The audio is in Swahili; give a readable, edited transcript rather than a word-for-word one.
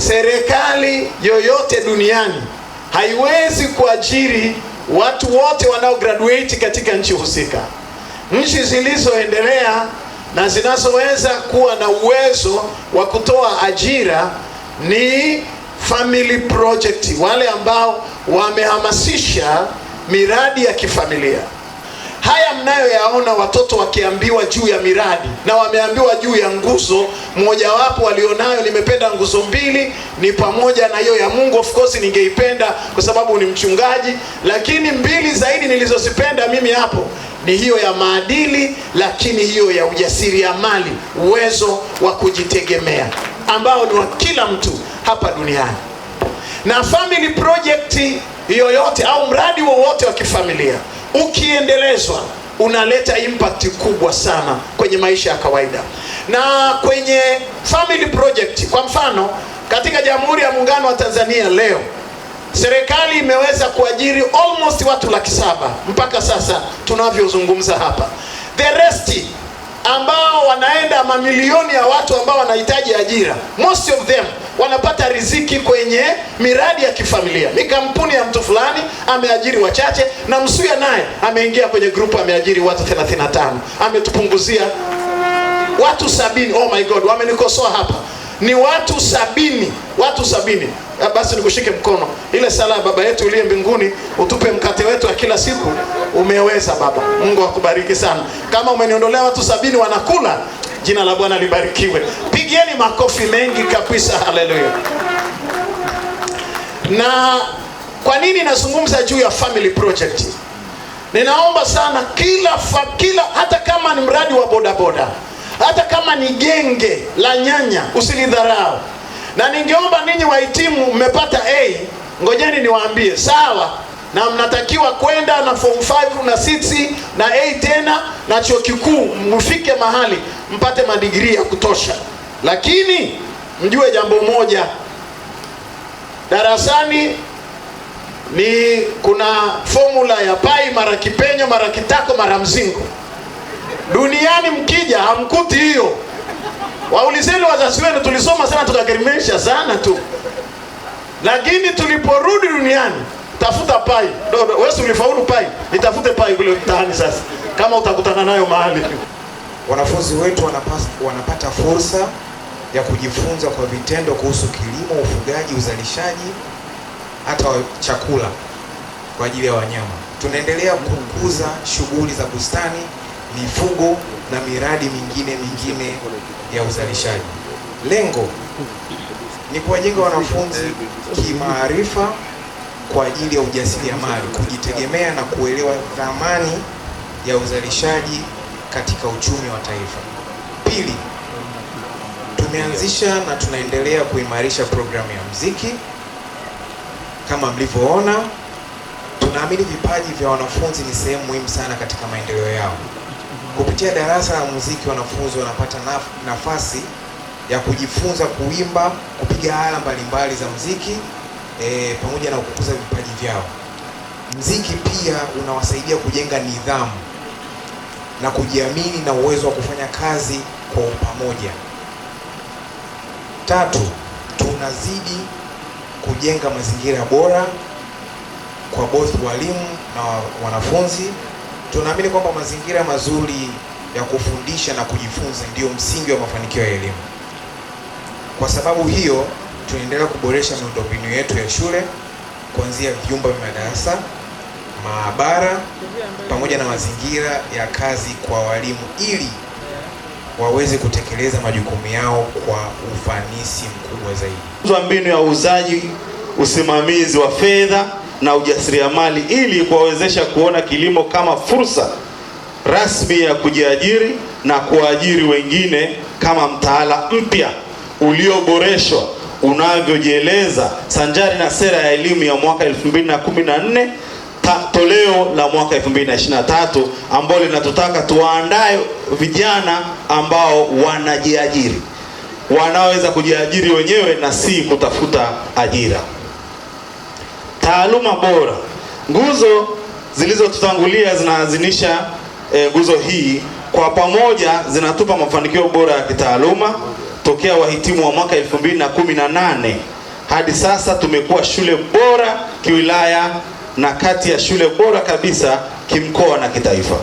serikali yoyote duniani haiwezi kuajiri watu wote wanao graduate katika nchi husika. Nchi zilizoendelea na zinazoweza kuwa na uwezo wa kutoa ajira ni family project, wale ambao wamehamasisha miradi ya kifamilia. Haya mnayoyaona watoto wakiambiwa juu ya miradi na wameambiwa juu ya nguzo mojawapo walionayo, nimependa nguzo mbili, ni pamoja na hiyo ya Mungu, of course ningeipenda kwa sababu ni mchungaji, lakini mbili zaidi nilizozipenda mimi hapo ni hiyo ya maadili, lakini hiyo ya ujasiriamali, uwezo wa kujitegemea ambao ni wa kila mtu hapa duniani. Na family project yoyote au mradi wowote wa kifamilia ukiendelezwa unaleta impact kubwa sana kwenye maisha ya kawaida. Na kwenye family project, kwa mfano katika Jamhuri ya Muungano wa Tanzania leo serikali imeweza kuajiri almost watu 700,000 mpaka sasa tunavyozungumza hapa. The rest ambao wanaenda mamilioni ya watu ambao wanahitaji ajira, most of them wanapata riziki kwenye miradi ya kifamilia. Ni kampuni ya mtu fulani ameajiri wachache, na Msuya naye ameingia kwenye grupu ameajiri watu 35, ametupunguzia watu 70. Oh my God, wamenikosoa hapa, ni watu 70, watu 70. Basi nikushike mkono, ile sala Baba yetu uliye mbinguni, utupe mkate wetu wa kila siku. Umeweza Baba, Mungu akubariki sana. Kama umeniondolea watu 70 wanakula, jina la Bwana libarikiwe. Pigieni makofi mengi kabisa, haleluya. Na kwa nini nazungumza juu ya family project? Ninaomba sana kila hata kama ni mradi wa bodaboda, hata kama ni genge la nyanya, usilidharau. Na ningeomba ninyi wahitimu mmepata A, ngojeni niwaambie, sawa, na mnatakiwa kwenda na form 5 na 6 na A tena na chuo kikuu, mfike mahali mpate madigrii ya kutosha. Lakini mjue jambo moja, darasani ni kuna formula ya pai mara kipenyo mara kitako mara mzingo. Duniani mkija hamkuti hiyo. Waulizeni wazazi wenu, tulisoma sana tukagerimesha sana tu, lakini tuliporudi duniani tafuta pai. Wewe ulifaulu pai, nitafute pai kule mtaani sasa kama utakutana nayo mahali. Wanafunzi wetu wanapata fursa ya kujifunza kwa vitendo kuhusu kilimo, ufugaji, uzalishaji hata chakula kwa ajili ya wanyama. Tunaendelea kukuza shughuli za bustani, mifugo na miradi mingine ya uzalishaji. Lengo ni kuwajenga wanafunzi kimaarifa kwa ajili ya ujasiriamali, kujitegemea na kuelewa thamani ya uzalishaji katika uchumi wa taifa. Pili, tumeanzisha na tunaendelea kuimarisha programu ya muziki. Kama mlivyoona, tunaamini vipaji vya wanafunzi ni sehemu muhimu sana katika maendeleo yao. Kupitia darasa la muziki, wanafunzi wanapata nafasi ya kujifunza kuimba, kupiga ala mbalimbali za muziki pamoja na kukuza vipaji vyao. Muziki pia unawasaidia kujenga nidhamu na kujiamini na uwezo wa kufanya kazi kwa pamoja. Tatu, tunazidi kujenga mazingira bora kwa both walimu na wanafunzi. Tunaamini kwamba mazingira mazuri ya kufundisha na kujifunza ndio msingi wa mafanikio ya elimu. Kwa sababu hiyo, tunaendelea kuboresha miundombinu yetu ya shule, kuanzia vyumba vya madarasa, maabara pamoja na mazingira ya kazi kwa walimu ili waweze kutekeleza majukumu yao kwa ufanisi mkubwa zaidi. Mbinu ya uuzaji, usimamizi wa fedha na ujasiriamali ili kuwawezesha kuona kilimo kama fursa rasmi ya kujiajiri na kuajiri wengine kama mtaala mpya ulioboreshwa unavyojieleza sanjari na sera ya elimu ya mwaka 2014 toleo la mwaka 2023 ambalo linatutaka tuwaandae vijana ambao wanajiajiri, wanaweza kujiajiri wenyewe na si kutafuta ajira. Taaluma bora. Nguzo zilizotutangulia zinaazinisha nguzo hii kwa pamoja zinatupa mafanikio bora ya kitaaluma, tokea wahitimu wa mwaka 2018 hadi sasa tumekuwa shule bora kiwilaya na kati ya shule bora kabisa kimkoa na kitaifa.